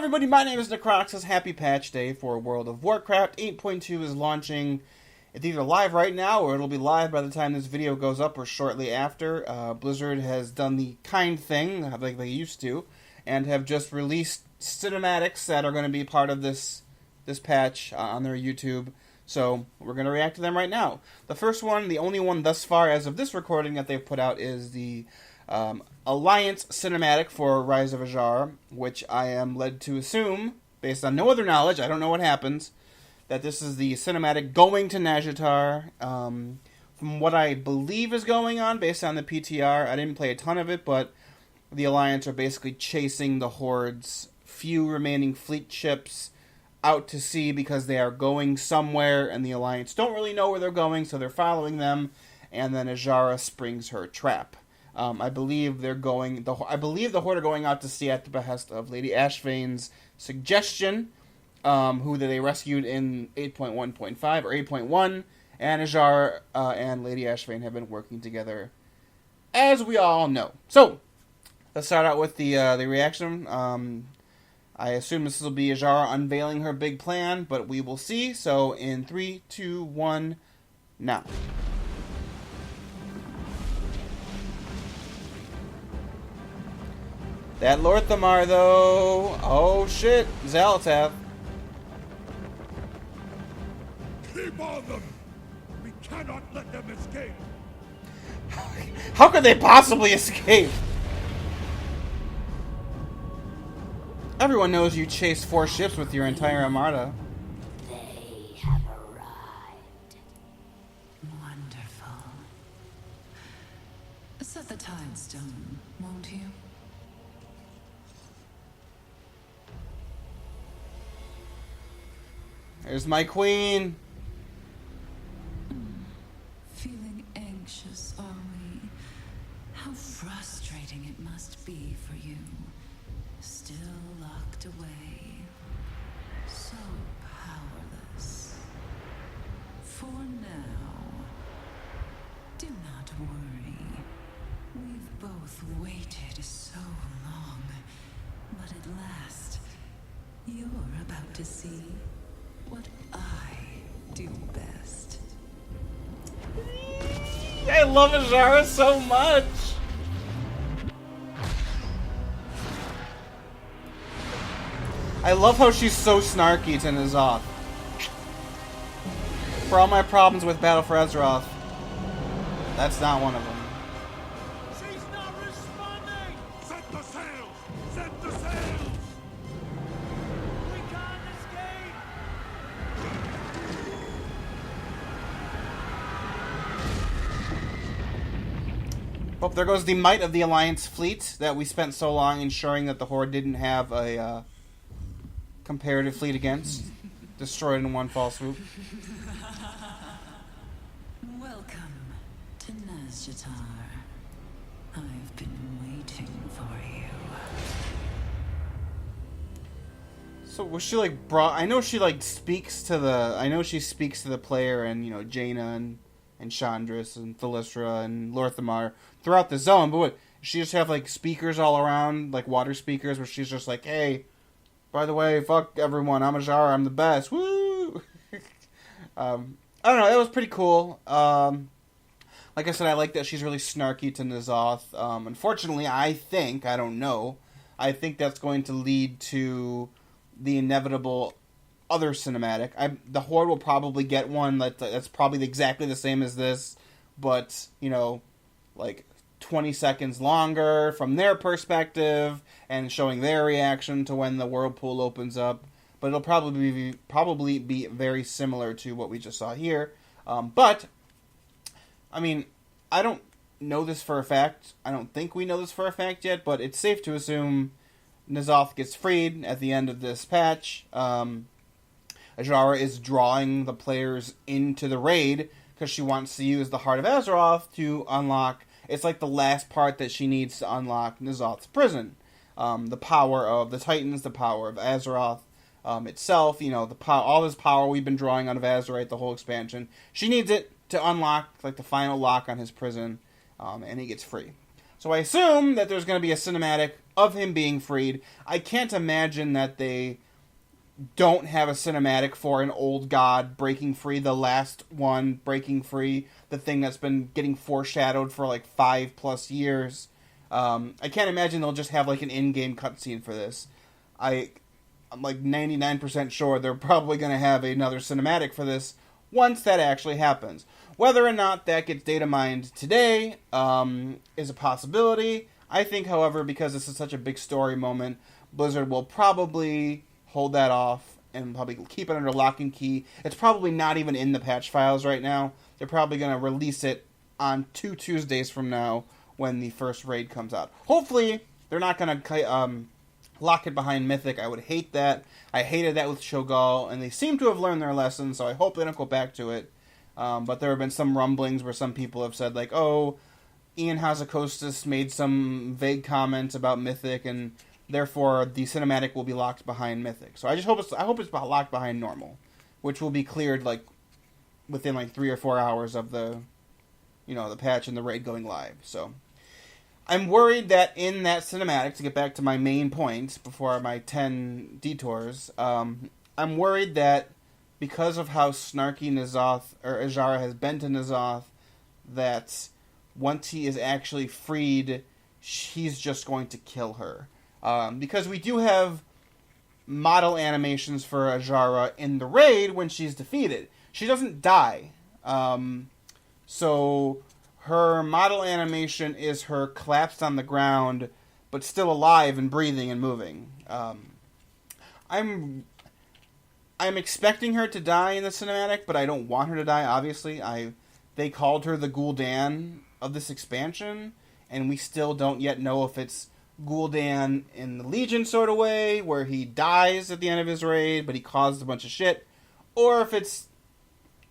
everybody, my name is Necroxis. Happy patch day for World of Warcraft. 8.2 is launching. It's either live right now or it'll be live by the time this video goes up or shortly after. Blizzard has done the kind thing, like they used to, and have just released cinematics that are going to be part of this patch on their YouTube. So we're going to react to them right now. The first one, the only one thus far as of this recording that they've put out, is the Alliance cinematic for Rise of Azshara, which I am led to assume, based on no other knowledge, I don't know what happens, that this is the cinematic going to Nazjatar. From what I believe is going on, based on the PTR, I didn't play a ton of it, but the Alliance are basically chasing the Horde's few remaining fleet ships out to sea because they are going somewhere, and the Alliance don't really know where they're going, so they're following them, and then Azshara springs her trap. I believe they're going. I believe the Horde are going out to sea at the behest of Lady Ashvane's suggestion, who they rescued in 8.1.5 or 8.1, and Azshara and Lady Ashvane have been working together, as we all know. So let's start out with the reaction. I assume this will be Azshara unveiling her big plan, but we will see. So in 3, 2, 1, now. That Lor'themar, though. Oh, shit. Zalatath. Keep on them! We cannot let them escape! How could they possibly escape? Everyone knows you chased 4 ships with your entire armada. They have arrived. Wonderful. Set the tide stone, won't you? There's my queen. Feeling anxious, are we? How frustrating it must be for you. Still locked away. So powerless. For now, do not worry. We've both waited so long. But at last, you're about to see what I do best. I love Azshara so much. I love how she's so snarky to N'Zoth. For all my problems with Battle for Azeroth, that's not one of them. She's not responding! Set the sails! Set the sails! We can't escape! Oh, there goes the might of the Alliance fleet that we spent so long ensuring that the Horde didn't have a comparative fleet against. Destroyed in one fell swoop. Welcome to Nazjatar. I've been waiting for you. So was she like brought? I know she like speaks to the. I know she speaks to the player and Jaina and Chandris and Thalyssra and Lor'themar throughout the zone. But what? She just have like speakers all around, like water speakers, where she's just like, "Hey, by the way, fuck everyone. I'm Azshara. I'm the best." Woo! I don't know. It was pretty cool. Like I said, I like that she's really snarky to N'Zoth. Unfortunately, I think that's going to lead to the inevitable other cinematic. The Horde will probably get one that's probably exactly the same as this, but like 20 seconds longer from their perspective and showing their reaction to when the whirlpool opens up. But it'll probably be very similar to what we just saw here. But I mean, I don't know this for a fact. I don't think we know this for a fact yet, but it's safe to assume N'Zoth gets freed at the end of this patch. Azshara is drawing the players into the raid because she wants to use the Heart of Azeroth to unlock. It's like the last part that she needs to unlock N'Zoth's prison. The power of the Titans, the power of Azeroth itself. All this power we've been drawing out of Azerite, the whole expansion. She needs it to unlock like the final lock on his prison, and he gets free. So I assume that there's going to be a cinematic of him being freed. I can't imagine that they don't have a cinematic for an old god breaking free, the last one breaking free, the thing that's been getting foreshadowed for like 5+ years. I can't imagine they'll just have like an in-game cutscene for this. I'm like 99% sure they're probably going to have another cinematic for this once that actually happens. Whether or not that gets data mined today is a possibility. I think, however, because this is such a big story moment, Blizzard will probably hold that off and probably keep it under lock and key. It's probably not even in the patch files right now. They're probably going to release it on 2 Tuesdays from now when the first raid comes out. Hopefully, they're not going to lock it behind Mythic. I would hate that. I hated that with Shogal, and they seem to have learned their lesson, so I hope they don't go back to it. But there have been some rumblings where some people have said, like, oh, Ian Hazzikostas made some vague comments about Mythic, and therefore the cinematic will be locked behind Mythic. So I hope it's locked behind normal, which will be cleared like within like 3 or 4 hours of the patch and the raid going live. So I'm worried that in that cinematic, to get back to my main point before my 10 detours, I'm worried that because of how snarky Azshara has been to N'Zoth, that once he is actually freed, he's just going to kill her. Because we do have model animations for Azshara in the raid when she's defeated. She doesn't die. So her model animation is her collapsed on the ground, but still alive and breathing and moving. I'm expecting her to die in the cinematic, but I don't want her to die, obviously. They called her the Gul'dan of this expansion, and we still don't yet know if it's Gul'dan in the Legion sort of way, where he dies at the end of his raid, but he caused a bunch of shit, or if it's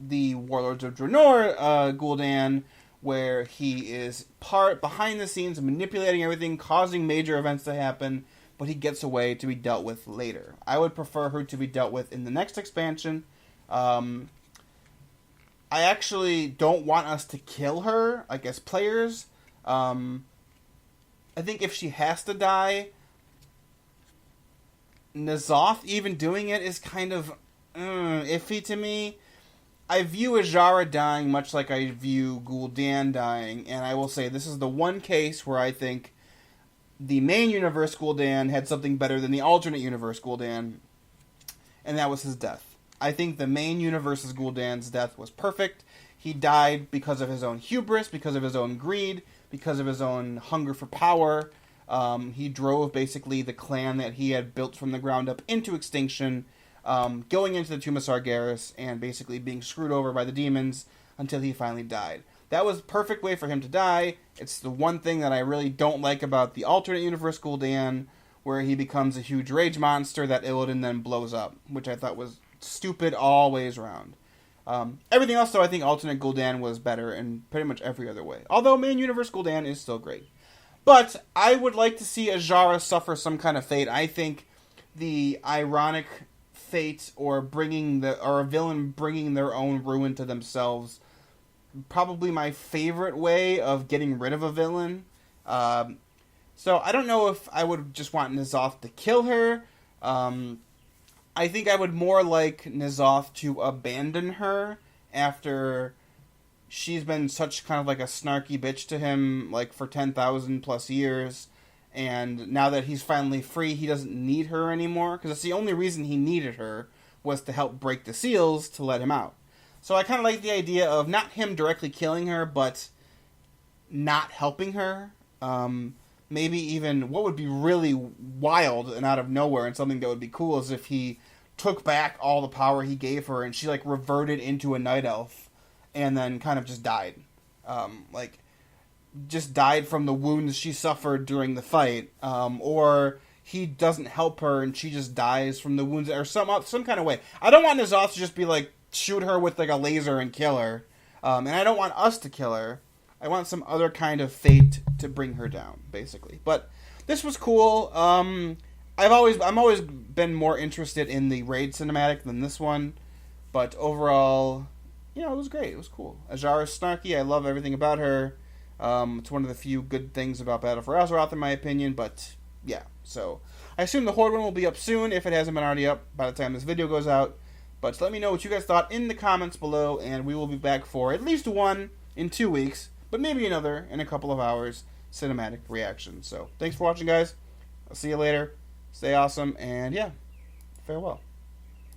the Warlords of Draenor Gul'dan, where he is behind the scenes, manipulating everything, causing major events to happen, but he gets away to be dealt with later. I would prefer her to be dealt with in the next expansion. I actually don't want us to kill her, like, as players. I think if she has to die, N'Zoth even doing it is kind of iffy to me. I view Azshara dying much like I view Gul'dan dying, and I will say this is the one case where I think the main universe Gul'dan had something better than the alternate universe Gul'dan, and that was his death. I think the main universe's Gul'dan's death was perfect. He died because of his own hubris, because of his own greed, because of his own hunger for power. He drove basically the clan that he had built from the ground up into extinction, going into the Tomb of Sargeras and basically being screwed over by the demons until he finally died. That was the perfect way for him to die. It's the one thing that I really don't like about the alternate universe Gul'dan, where he becomes a huge rage monster that Illidan then blows up, which I thought was stupid all ways around. Everything else, though, I think alternate Gul'dan was better in pretty much every other way. Although main universe Gul'dan is still great. But I would like to see Azshara suffer some kind of fate. I think the ironic fate or a villain bringing their own ruin to themselves, probably my favorite way of getting rid of a villain. So I don't know if I would just want N'Zoth to kill her. I think I would more like N'Zoth to abandon her after she's been such kind of like a snarky bitch to him, like, for 10,000 plus years, and now that he's finally free, he doesn't need her anymore, because it's the only reason he needed her was to help break the seals to let him out. So I kind of like the idea of not him directly killing her, but not helping her. Maybe even, what would be really wild and out of nowhere and something that would be cool is if he took back all the power he gave her and she, like, reverted into a night elf and then kind of just died. Just died from the wounds she suffered during the fight. Or he doesn't help her and she just dies from the wounds, or some kind of way. I don't want N'Zoth to just be, like, shoot her with, like, a laser and kill her. And I don't want us to kill her. I want some other kind of fate to bring her down, basically. But this was cool. I'm always been more interested in the raid cinematic than this one. But overall, it was great. It was cool. Azshara's snarky. I love everything about her. It's one of the few good things about Battle for Azeroth, in my opinion, but yeah. So I assume the Horde one will be up soon, if it hasn't been already up by the time this video goes out. But let me know what you guys thought in the comments below, and we will be back for at least one in 2 weeks, but maybe another in a couple of hours, cinematic reaction. So thanks for watching, guys. I'll see you later. Stay awesome, and yeah, farewell.